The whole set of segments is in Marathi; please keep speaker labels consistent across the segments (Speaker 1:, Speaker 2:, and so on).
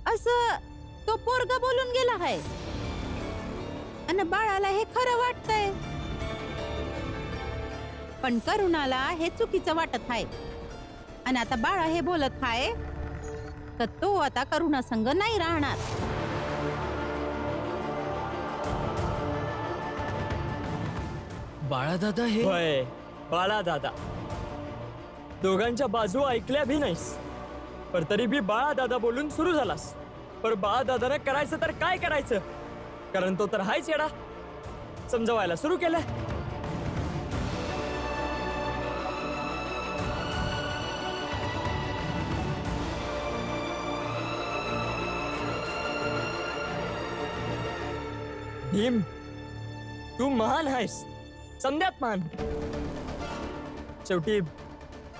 Speaker 1: असं तो पोरगा बोलून गेला आहे आणि बाळाला हे खरं वाटतंय, पण करुणाला हे चुकीचं वाटत आहे. आणि आता बाळा हे बोलत आहे तर तो आता करुणा संग नाही राहणार.
Speaker 2: बाळा दादा हे
Speaker 3: होय बाळा दादा, दोघांच्या बाजू ऐकल्या भी नाहीस, पर तरी बी बाळा दादा बोलून सुरू झालास. पर बाळा दादाने करायचं तर काय करायचं, कारण तो तर हायच येडा. समजवायला सुरू केलं. भीम, तू महान आहेस, समध्यात महान. शेवटी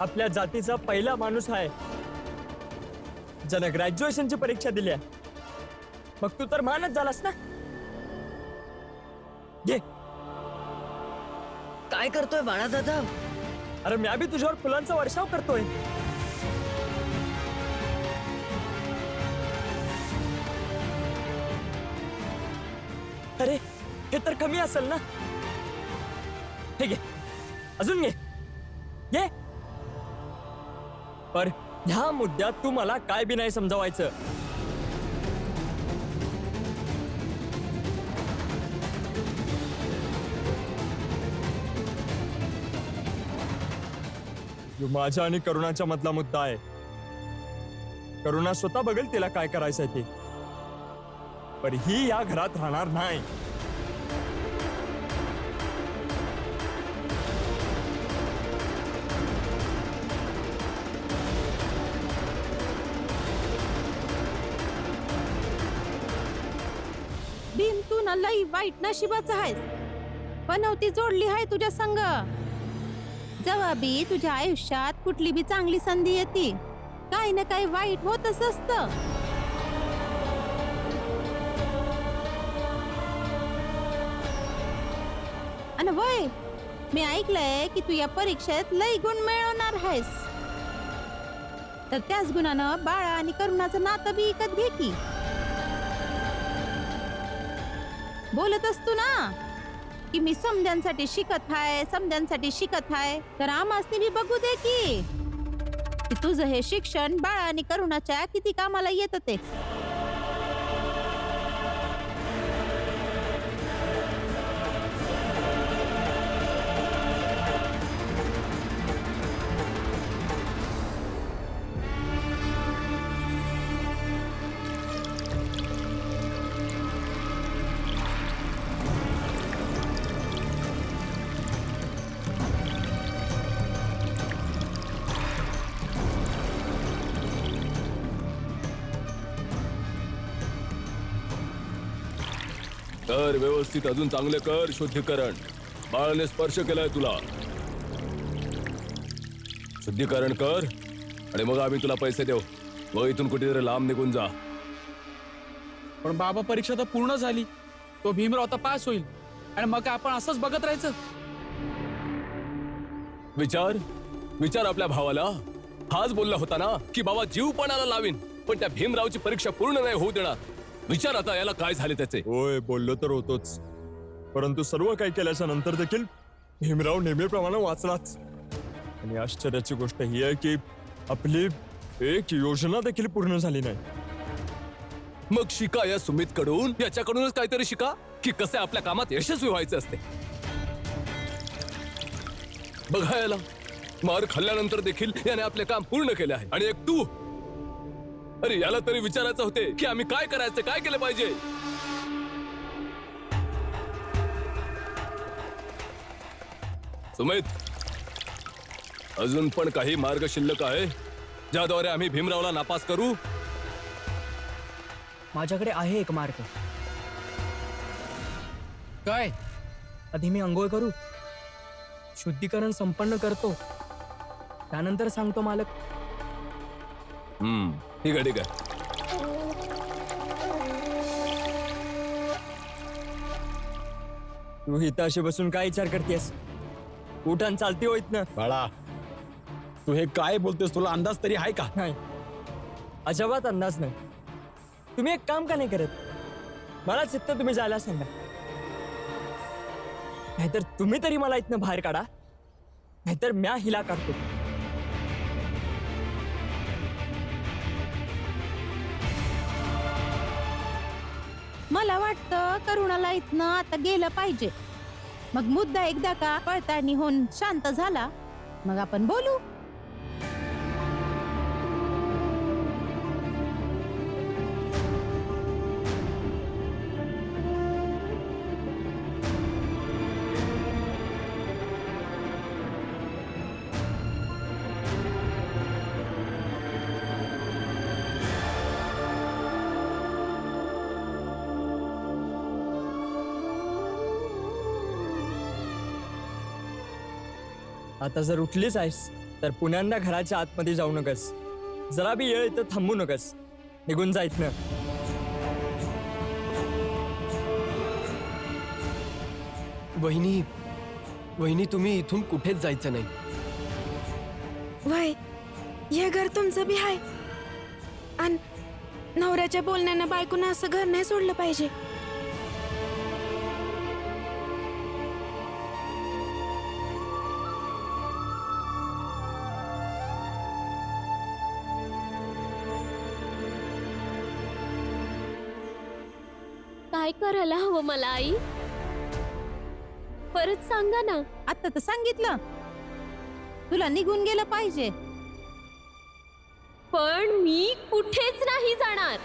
Speaker 3: आपल्या जातीचा पहिला माणूस आहे ज्यानं ग्रॅज्युएशनची परीक्षा दिली आहे. मग तू तर महानच झालास ना. घे.
Speaker 2: काय करतोय बाळा दादा?
Speaker 3: अरे मी बी तुझ्यावर फुलांचा वर्षाव करतोय. अरे हे तर कमी असेल ना. हे घे, अजून घे घे. पर ह्या मुद्द्यात तू मला काय बी नाही समजावायचं. जो माझ्या आणि करुणाच्या मधला मुद्दा आहे. करुणा स्वतः बघेल तिला काय करायचंय ते, पण ही या घरात राहणार नाही.
Speaker 1: भीम, तू ना लई वाईट नशिबाचा आहेस. बनवती जोडली आहे तुझ्या संग. जेव्हा बी तुझ्या आयुष्यात कुठली बी चांगली संधी येते, काही ना काही वाईट होतच असतं. आणि वय मी ऐकलंय की तू या परीक्षेत लई गुण मिळवणार आहेस, तर त्याच गुणानं बाळा आणि करुणाचं नातं बी विकत घे की. बोलत असतो ना की मी समध्यांसाठी शिकत आहे, समध्यांसाठी शिकत आहे, तर आमासनी बी बघू दे की तुझं हे शिक्षण बाळा आणि करुणाच्या किती कामाला येतं ते.
Speaker 4: कर व्यवस्थित, अजून चांगले कर शुद्धीकरण. बाळाने स्पर्श केलाय तुला. शुद्धीकरण कर आणि मग आम्ही तुला पैसे देऊ. मग इथून कुठेतरी लांब निघून जा.
Speaker 5: पण बाबा, परीक्षा तर पूर्ण झाली. तो भीमराव आता पास होईल आणि मग आपण असंच बघत राहायचं.
Speaker 4: विचार विचार आपल्या भावाला. हाच बोलला होता ना की बाबा जीवपणाला लावीन, पण त्या भीमरावची परीक्षा पूर्ण नाही होऊ देणार. विचार आता याला काय झाले त्याचे.
Speaker 3: होय, बोललो तर होतोच, परंतु सर्व काही केल्याच्या नंतर देखील भीमराव नेहमीप्रमाणे वाचलाच. आणि आश्चर्याची गोष्ट ही आहे की आपली एक योजना देखील पूर्ण झाली नाही.
Speaker 4: मग शिका या सुमित कडून, याच्याकडूनच काहीतरी शिका की कसे आपल्या कामात यशस्वी व्हायचे असते. बघा याला, मार खाल्ल्यानंतर देखील याने आपले काम पूर्ण केले आहे. आणि एक तू, अरे याला तरी विचारायचं होते की आम्ही काय करायचं, काय केलं पाहिजे. सुमित, अजून पण काही मार्ग शिल्लक आहे ज्याद्वारे आम्ही भीमरावला नापास करू.
Speaker 2: माझ्याकडे आहे एक मार्ग.
Speaker 5: काय?
Speaker 2: आधी मी अंघोळ करू, शुद्धीकरण संपन्न करतो, त्यानंतर सांगतो मालक.
Speaker 4: ठीक आहे ठीक आहे.
Speaker 3: तू इथं अशी बसून काय विचार करतेस? उठान चालती होईत ना.
Speaker 6: बाळा, तू हे काय बोलतोस? तुला अंदाज तरी आहे का?
Speaker 3: नाही, अजिबात अंदाज नाही. तुम्ही एक काम का नाही करत, मलाच इथं तुम्ही जायला सांगा. नाहीतर तुम्ही तरी मला इथनं बाहेर काढा, नाहीतर म्या हिला काढतो.
Speaker 1: मला वाटतं करुणाला इथनं आता गेलं पाहिजे. मग मुद्दा एकदा का पळतानी होऊन शांत झाला, मग आपण बोलू.
Speaker 3: आता जर उठलीच आहेस तर पुण्यांदा घराच्या आतमध्ये जाऊ नकस. जरा बी येळ इथं थांबू नकस. निघून जा इथनं.
Speaker 6: वहिनी वहिनी तुम्ही इथून कुठेच जायचं नाही.
Speaker 7: वय हे घर तुमचं बी आहे आणि नवऱ्याच्या बोलण्यानं बायकोनं असं घर नाही सोडलं पाहिजे.
Speaker 8: काय करायला हवं मला आई? परत सांगा ना.
Speaker 1: आता तर सांगितलं, तुला निघून गेलं पाहिजे.
Speaker 8: पण मी कुठेच नाही जाणार.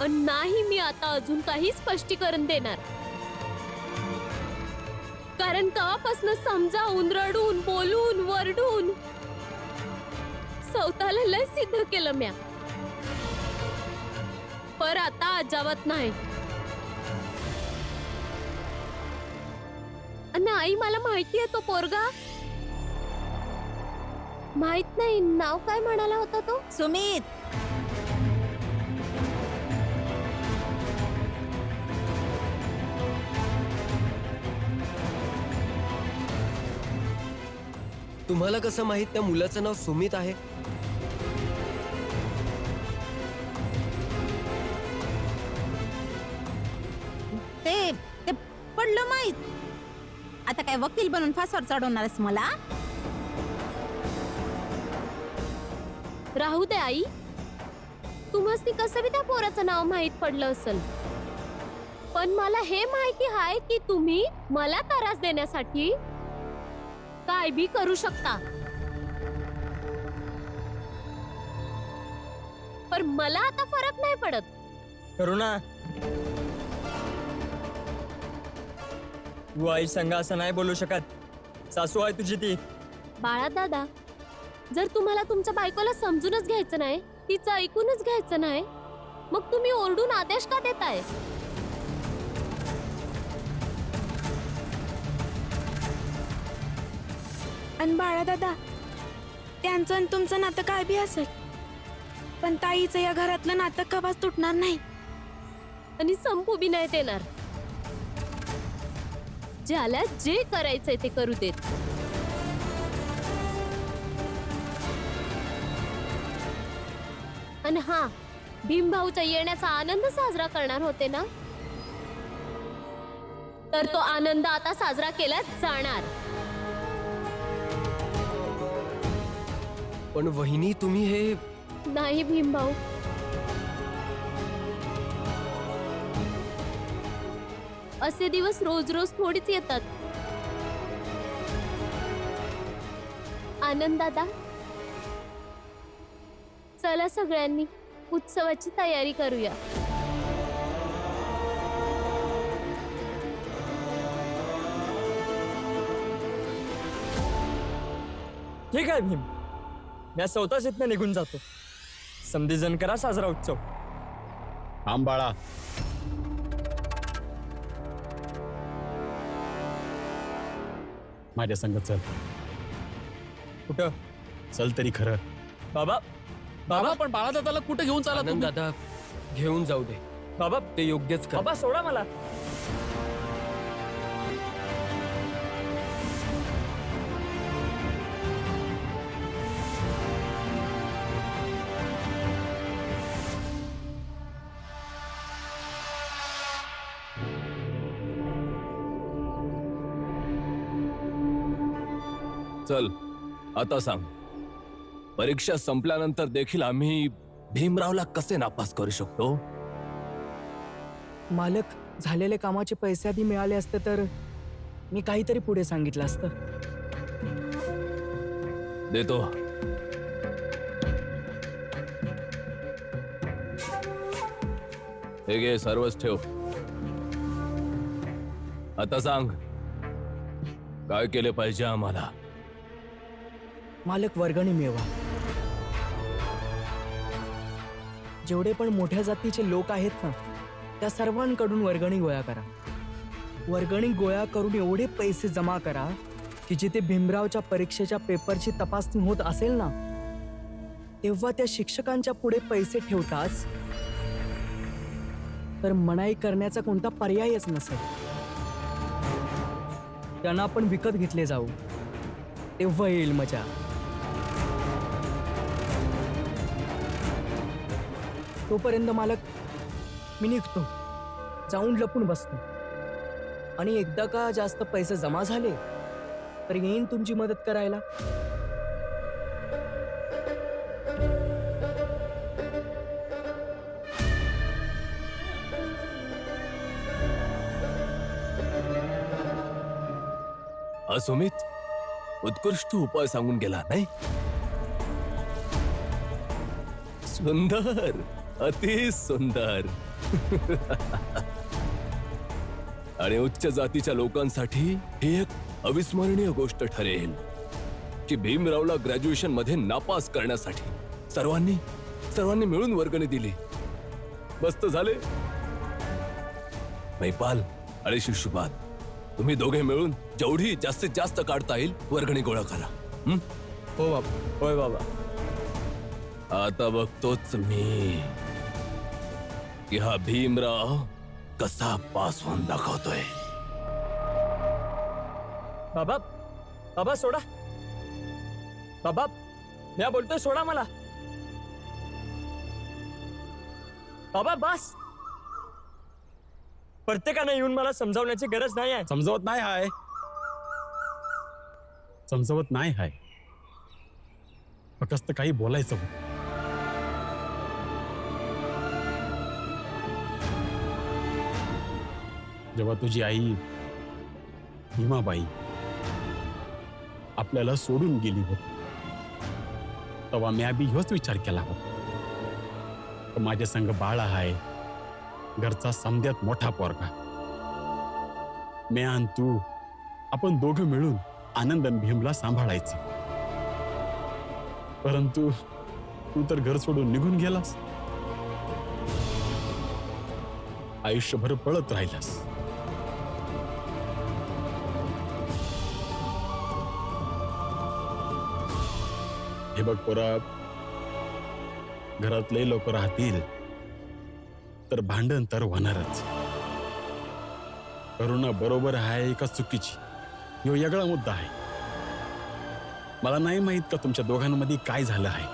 Speaker 8: अन नाही मी आता अजून काही स्पष्टीकरण देणार. कारण कापासून समजावून, रडून, बोलून, वरडून स्वतःला लय सिद्ध केलं म्या. पर आता अजावत नाही. आणि आई मला माहितीये तो पोरगा, माहित नाही नाव काय म्हणाला होता तो.
Speaker 1: सुमित,
Speaker 6: तुम्हाला कसं माहित त्या मुलाचं नाव सुमित आहे?
Speaker 1: ते ते पडलं माहित. आता काय वकील बनून फासावर चढवणारस मला?
Speaker 8: राहू दे आई. तुम्हाला कसं बी त्या पोराचं नाव माहित पडलं असेल, पण मला हे माहिती आहे की तुम्ही मला त्रास देण्यासाठी काय बी करू शकता. पर मला आता फरक नाही पडत.
Speaker 3: करुणा, तू आई संग असं नाही बोलू शकत. सासू आहे तुझी ती.
Speaker 8: बाळा दादा, जर तुम्हाला तुमच्या बायकोला समजूनच घ्यायचं नाही, तिचं ऐकूनच घ्यायचं नाही, मग तुम्ही ओरडून आदेश का देताय?
Speaker 7: आणि बाळा दादा, त्यांचं आणि तुमचं नातं काय बी असेल, पण ताईचं या घरातलं नातं कवाच तुटणार नाही.
Speaker 8: आणि संपू बी नाही देणार. ज्याला जे करायचंय ते करू देत. आणि हा, भीमभाऊच्या येण्याचा आनंद साजरा करणार होते ना, तर तो आनंद आता साजरा केला जाणार.
Speaker 6: पण वहिनी तुम्ही हे
Speaker 8: नाही भीमभाऊ, असे दिवस रोज रोज थोडीच येतात. आनंद दादा, चला सगळ्यांनी उत्सवाची तयारी करूया.
Speaker 3: ठीक आहे भीम, मी स्वतःच इथनं निघून जातो. समधी करा साजरा उत्सव.
Speaker 5: आंबाळा, माझ्या संग चल.
Speaker 3: कुठं?
Speaker 5: चल तरी खरं.
Speaker 3: बाबा,
Speaker 5: बाबा पण बाळादादाला कुठे घेऊन चाला
Speaker 6: आनंद
Speaker 5: तुम्ही?
Speaker 6: दादा घेऊन जाऊ दे,
Speaker 3: बाबा
Speaker 6: ते योग्यच कर.
Speaker 3: बाबा सोडा मला.
Speaker 4: चल आता सांग, परीक्षा संपल्यानंतर देखील आम्ही भीमरावला कसे नापास करू शकतो?
Speaker 2: मालक, झालेले कामाचे पैसे आधी मिळाले असते तर मी काहीतरी पुढे सांगितलं असतं.
Speaker 4: देतो. हे घे, सर्वच ठेव. आता सांग, काय केले पाहिजे आम्हाला?
Speaker 2: मालक, वर्गणी मिळवा. जेवढे पण मोठ्या जातीचे लोक आहेत ना, त्या सर्वांकडून वर्गणी गोळा करा. वर्गणी गोळा करून एवढे पैसे जमा करा की जिथे भीमरावच्या परीक्षेच्या पेपरची तपासणी होत असेल ना, तेव्हा त्या शिक्षकांच्या पुढे पैसे ठेवताच तर मनाई करण्याचा कोणता पर्यायच नसेल. त्यांना आपण विकत घेतले जाऊ, तेव्हा येईल मजा. तोपर्यंत मालक, मी निघतो, जाऊन लपून बसतो, आणि एकदा का जास्त पैसे जमा झाले तर येईन तुमची मदत करायला.
Speaker 4: सुमित, उत्कृष्ट उपाय सांगून गेला नाही? सुंदर, अति सुंदर. आणि उच्च जातीच्या लोकांसाठी ही एक अविस्मरणीय गोष्ट ठरेल की भीमरावला ग्रॅज्युएशन मध्ये नापास करण्यासाठी सर्वांनी मिळून वर्गणी दिली. मस्त झाले. मैपाल आणि शिशुपाल, तुम्ही दोघे मिळून जेवढी जास्तीत जास्त काढता येईल वर्गणी गोळा करा.
Speaker 5: हो बाबा.
Speaker 3: होय बाबा.
Speaker 4: आता बघतोच मी की हा भीमराव कसा पास होऊन दाखवतोय.
Speaker 3: बाबा बाबा सोडा. बाबा मी बोलतोय, सोडा मला. बाबा बस. प्रत्येकाने येऊन मला समजावण्याची गरज नाही आहे.
Speaker 5: समजवत नाही हाय. फक्त काही बोलायचं होतं. जेव्हा तुझी आई भीमाबाई आपल्याला सोडून गेली होती, तेव्हा मी बी ह्योच विचार केला होता. माझ्या संग बाळ आहे, घरचा समद्यात मोठा पोरगा. मी आणि तू, आपण दोघं मिळून आनंदन भीमला सांभाळायचं. परंतु तू तर घर सोडून निघून गेलास, आयुष्यभर पळत राहिलास. हे बघ पोरा, घरातले लोक राहतील तर भांडण तर होणारच. करुणा बरोबर आहे का चुकीची, ह्यो वेगळा मुद्दा आहे. मला नाही माहित का तुमच्या दोघांमध्ये काय झालं आहे.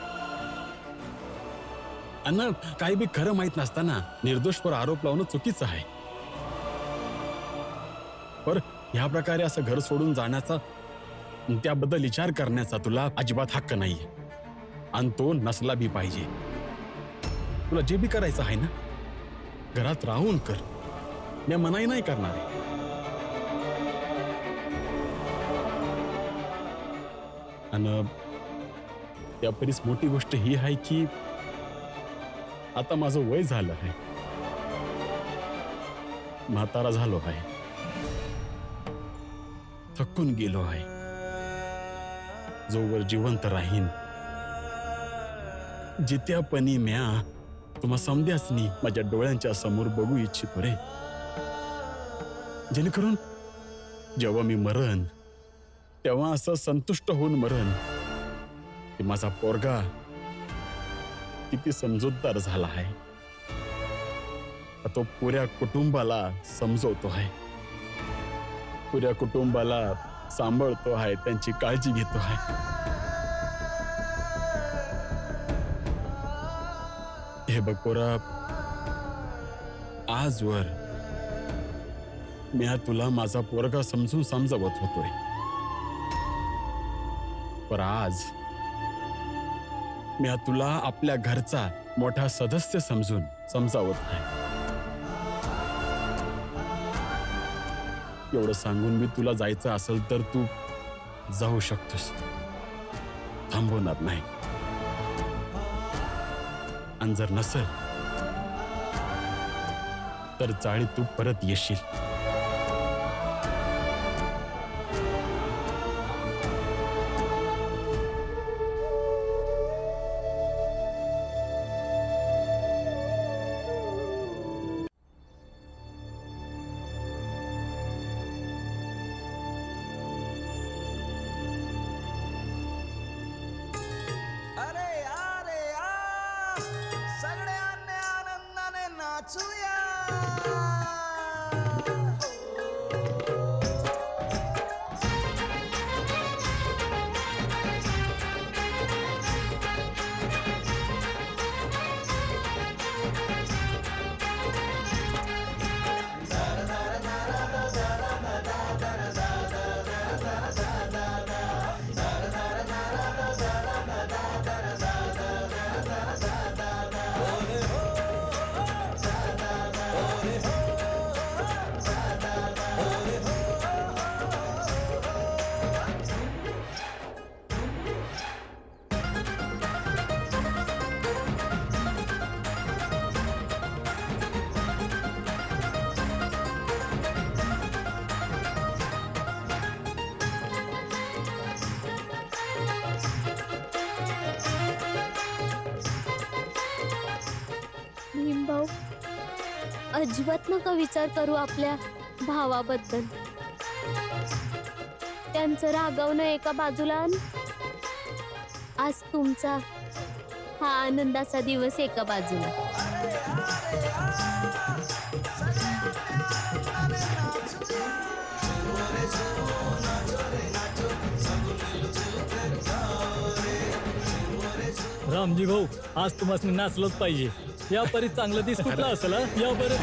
Speaker 5: अन्न काही बी खरं माहित नसताना निर्दोषवर आरोप लावणं चुकीचं आहे. पर ह्या प्रकारे असं घर सोडून जाण्याचा, त्याबद्दल विचार करण्याचा तुला अजिबात हक्क नाहीये. आणि तो नसला बी पाहिजे. तुला जे बी करायचं आहे ना, घरात राहून कर. मी मनाई नाही करणार आहे. आणि त्यापरीस मोठी गोष्ट ही आहे की आता माझं वय झालं आहे, म्हातारा झालो आहे, थकून गेलो आहे. जोवर जिवंत राहीन जित्यापणी म्या तुम्हा समध्यासनी माझ्या डोळ्यांच्या समोर बघू इच्छितो रे. जेणेकरून जेव्हा मी मरण, तेव्हा असं संतुष्ट होऊन मरण की माझा पोरगा किती समजूतदार झाला आहे, तो पुऱ्या कुटुंबाला समजवतो आहे, पुऱ्या कुटुंबाला सांभाळतो आहे, त्यांची काळजी घेतो आहे. हे बघ पोरा, आजवर मी तुला माझा पोरगा समजून समजावत होतोय, पर आज मी तुला आपल्या घरचा मोठा सदस्य समजून समजावत आहे. एवढं सांगून मी तुला जायचं असेल तर तू जाऊ शकतोस, थांबवणार नाही. आणि जर नसेल तर जाळी तू परत येशील.
Speaker 9: अरे अरे आ सगळ्यांनी आनंदाने नाचूया.
Speaker 8: भीमभाऊ, अजिबात नका विचार करू आपल्या भावाबद्दल. त्यांचं रागवणं एका बाजूला, आज तुमचा हा आनंदाचा दिवस एका बाजूला.
Speaker 3: रामजी भाऊ, आज तुम्हाला नाचलंच पाहिजे. या परी चांगलं दिस कुठलं असेल हा? या बरं.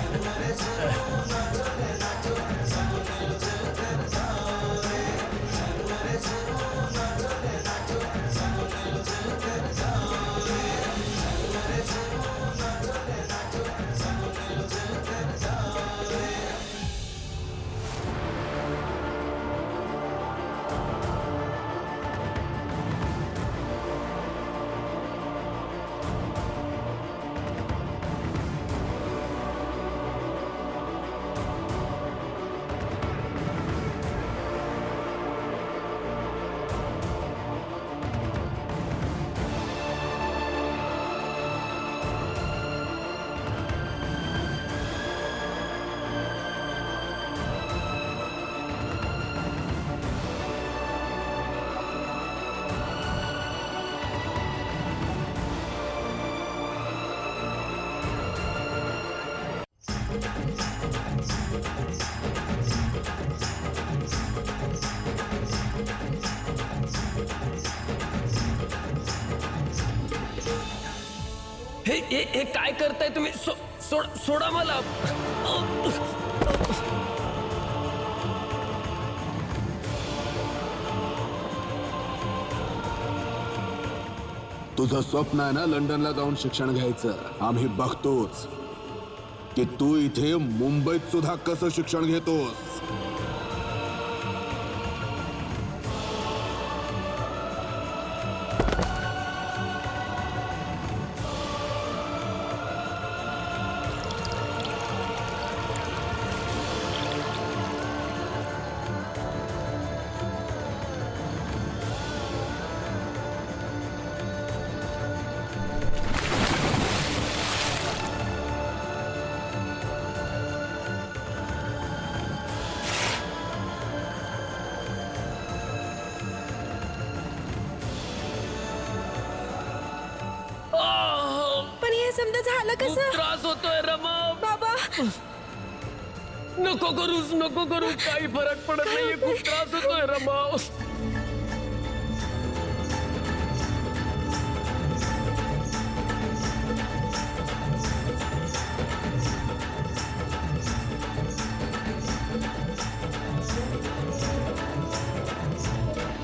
Speaker 6: हे काय करताय तुम्ही? सोडा मला.
Speaker 10: तुझं स्वप्न आहे ना लंडनला जाऊन शिक्षण घ्यायचं. आम्ही बघतोच की तू इथे मुंबईत सुद्धा कसं शिक्षण घेतोस.
Speaker 7: पण हे समजा झालं कसं?
Speaker 6: त्रास होतोय रमा.
Speaker 7: बाबा
Speaker 6: नको करूस काही फरक पडत नाहीये खूप त्रास होतोय रमाव